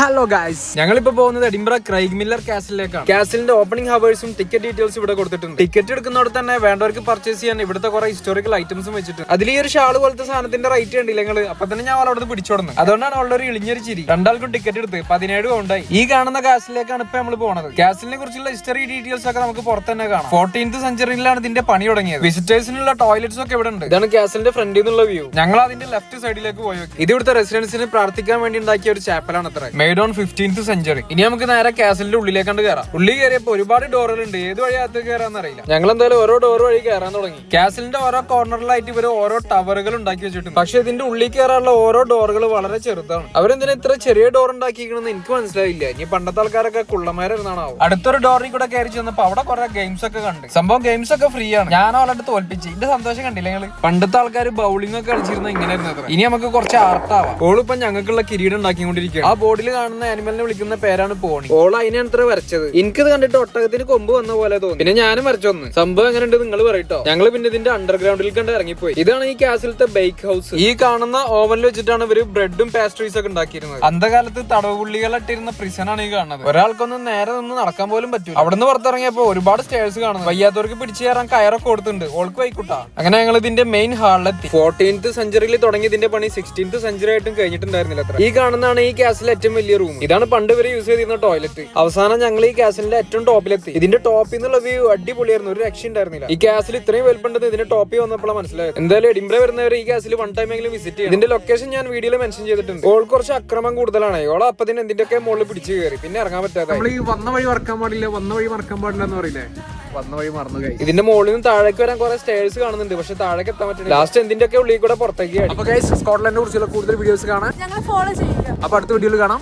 Hello guys, ഞങ്ങളിപ്പോ പോകുന്നത് Edinburgh Craigmillar കാസിലേക്കാണ്. കാസിലിന്റെ ഓപ്പണിംഗ് ഹവേഴ്സും ടിക്കറ്റ് ഡീറ്റെയിൽസ് ഇവിടെ കൊടുത്തിട്ടുണ്ട്. ടിക്കറ്റ് എടുക്കുന്നതോടെ തന്നെ വേണ്ടവർക്ക് പർച്ചേസ് ചെയ്യാൻ ഇവിടുത്തെ കുറെ ഹിസ്റ്റോറിക്കൽ ഐറ്റംസും വെച്ചിട്ടുണ്ട്. അതിൽ ഈ ഒരു ഷാള് പോലത്തെ സാധനത്തിന്റെ റേറ്റ് കണ്ടില്ല നിങ്ങൾ? അപ്പൊ തന്നെ ഞാൻ അവളവിടെ പിടിച്ചോടുന്നു. അതുകൊണ്ടാണ് അവളുടെ ഒരു ഇളിഞ്ഞൊരു ചിരി. രണ്ടാൾക്കും ടിക്കറ്റ് എടുത്ത് 17 പൗണ്ടായി. ഈ കാണുന്ന കാസിലേക്കാണ് ഇപ്പൊ നമ്മൾ പോകുന്നത്. കാസിലിനെ കുറിച്ചുള്ള ഹിസ്റ്ററി ഡീറ്റെയിൽസ് ഒക്കെ നമുക്ക് പുറത്ത് തന്നെ കാണാം. 14th സെഞ്ചുറിയിലാണ് ഇതിന്റെ പണി തുടങ്ങിയത്. വിസിറ്റേഴ്സിനുള്ള ടോയ്ലറ്റ്സ് ഒക്കെ ഇവിടെ ഉണ്ട്. ഇതാണ് കാസിലിന്റെ ഫ്രണ്ടിൽ നിന്നുള്ള വ്യൂ. ഞങ്ങൾ അതിന്റെ ലെഫ്റ്റ് സൈഡിലേക്ക് പോയി. ഇത് ഇവിടുത്തെ റെസിഡൻസിന് പ്രാർത്ഥിക്കാൻ വേണ്ടി ഉണ്ടാക്കിയ ഒരു ചാപ്പലാണ് അത്ര. Made on 15th century. ഇനി നമുക്ക് നേരെ കാസിലിന്റെ ഉള്ളിലേക്കാണ്ട് കയറാം. ഉള്ളിൽ കയറിയപ്പോ ഒരുപാട് ഡോറുകൾ ഉണ്ട്. ഏത് വഴി അകത്ത് കയറാന്ന് അറിയില്ല. ഞങ്ങൾ എന്തായാലും ഓരോ ഡോർ വഴി കയറാൻ തുടങ്ങി. കാസിലിന്റെ ഓരോ കോർണറിലായിട്ട് ഇവര് ഓരോ ടവറുകൾ ഉണ്ടാക്കി വെച്ചിട്ടുണ്ട്. പക്ഷെ ഇതിന്റെ ഉള്ളിൽ കയറാനുള്ള ഓരോ ഡോറുകൾ വളരെ ചെറുതാണ്. അവരെന്തിനാ ഇത്ര ചെറിയ ഡോർ ഉണ്ടാക്കിയിരിക്കണമെന്ന് എനിക്ക് മനസ്സിലായില്ല. ഇനി പണ്ടത്തെ ആൾക്കാരൊക്കെ കുള്ളമാരായിരുന്നാണോ? അടുത്തൊരു ഡോറിൽ കൂടെ കയറി ചെന്നപ്പോ അവിടെ കുറെ ഗെയിംസ് ഒക്കെ കണ്ട്. സംഭവം ഗെയിംസ് ഒക്കെ ഫ്രീ ആണ്. ഞാൻ അവളെ തോൽപ്പിച്ച്. ഇതിന്റെ സന്തോഷം കണ്ടില്ല നിങ്ങള്? പണ്ടത്തെ ആൾക്കാർ ബൗളിംഗ് ഒക്കെ കളിച്ചിരുന്ന ഇങ്ങനെയായിരുന്നു. ഇനി നമുക്ക് കുറച്ച് ആർട്ടാവാം. ഓളിപ്പോ ഞങ്ങൾക്കുള്ള കിരീടം ഉണ്ടാക്കിക്കൊണ്ടിരിക്കുകയാണ്. ആ ബോർഡിൽ കാണുന്ന ആനിമലിനെ വിളിക്കുന്ന പേരാണ് പോണി. ഓൾ അതിനാണ് ഇത്ര വരച്ചത്. എനിക്കത് കണ്ടിട്ട് ഒട്ടകത്തിന് കൊമ്പ് വന്ന പോലെ തോന്നി. പിന്നെ ഞാനും വരച്ചൊന്ന്. സംഭവം എങ്ങനെയുണ്ട് നിങ്ങൾ പറയട്ടോ. ഞങ്ങൾ പിന്നെ ഇതിന്റെ അണ്ടർഗ്രൗണ്ടിൽ കണ്ട് ഇറങ്ങിപ്പോയി. ഇതാണ് ഈ കാസിലത്തെ ബേക്ക് ഹൗസ്. ഈ കാണുന്ന ഓവനിൽ വെച്ചിട്ടാണ് ഇവര് ബ്രെഡും പാസ്ട്രീസ് ഒക്കെ ഉണ്ടാക്കിയിരുന്നത്. അന്ധകാലത്ത് തടവുപുള്ളികളിട്ടിരുന്ന പ്രിസൺ ആണ് ഈ കാണുന്നത്. ഒരാൾക്കൊന്നും നേരെ നിന്ന് നടക്കാൻ പോലും പറ്റൂല. അവിടുന്ന് പുറത്തിറങ്ങിയപ്പോ ഒരുപാട് സ്റ്റേഴ്സ് കാണുന്നു. വയ്യാത്തവർക്ക് പിടിച്ചു കയറാൻ കയറൊക്കെ കൊടുത്തിട്ടുണ്ട്. ഓൾക്ക് വൈക്കൂട്ടാ. അങ്ങനെ ഞങ്ങൾ ഇതിന്റെ മെയിൻ ഹാളിലെത്തി. 14th സെഞ്ചുറിയിൽ തുടങ്ങി ഇതിന്റെ പണി 16th സെഞ്ചുറി ആയിട്ടും കഴിഞ്ഞിട്ടുണ്ടായിരുന്നില്ല. ഈ കാണുന്നതാണ് ഈ കാസിലെ ഏറ്റവും വലിയ റൂം. ഇതാണ് പണ്ട് ഇവര് യൂസ് ചെയ്തിരുന്ന ടോയ്ലറ്റ്. അവസാനം ഞങ്ങൾ ഈ കാസിലിന്റെ ഏറ്റവും ടോപ്പിലെത്തി. ഇതിന്റെ ടോപ്പിൽ നിന്നുള്ള വ്യൂ അടിപൊളിയായിരുന്നു. ഒരു രക്ഷ ഉണ്ടായിരുന്നില്ല. ഈ കാസിൽ ഇത്രയും വലുപ്പമുണ്ടെന്ന് ഇതിന്റെ ടോപ്പിൽ വന്നപ്പോഴാണ് മനസ്സിലായത്. എന്തായാലും എഡിൻബറ വരുന്നവർ ഈ കാസിൽ വൺ ടൈം എങ്കിലും വിസിറ്റ് ചെയ്യും. ഇതിന്റെ ലൊക്കേഷൻ ഞാൻ വീഡിയോയിൽ മെൻഷൻ ചെയ്തിട്ടുണ്ട്. ഓൾ കുറച്ച് അക്രമം കൂടുതലാണ്. ഓൾ അപ്പത്തിന് എന്തിന്റെയൊക്കെ മുകളിൽ പിടിച്ചു കയറി. പിന്നെ ഇറങ്ങാൻ പറ്റാതെ. നമ്മൾ ഈ വന്ന വഴി മറക്കാൻ പാടില്ല, വന്ന വഴി മറക്കാൻ പാടില്ല എന്ന് പറയില്ലേ? വന്ന വഴി മറന്നു. ഇതിന്റെ മുകളിൽ നിന്ന് താഴേക്ക് വരാൻ കുറെ സ്റ്റേഴ്സ് കാണുന്നുണ്ട്. പക്ഷെ താഴേക്ക് എത്താൻ പറ്റില്ല. ലാസ്റ്റ് എന്തിന്റെയൊക്കെ ഉള്ളിൽ കൂടെ പുറത്തേക്ക്. അപ്പൊ ഗൈസ്, സ്കോട്ട്ലൻഡിനെ കുറിച്ചുള്ള കൂടുതൽ വീഡിയോസ് കാണാൻ ഞങ്ങൾ ഫോളോ ചെയ്യുക. അപ്പൊ അടുത്ത വീഡിയോയിൽ കാണാം.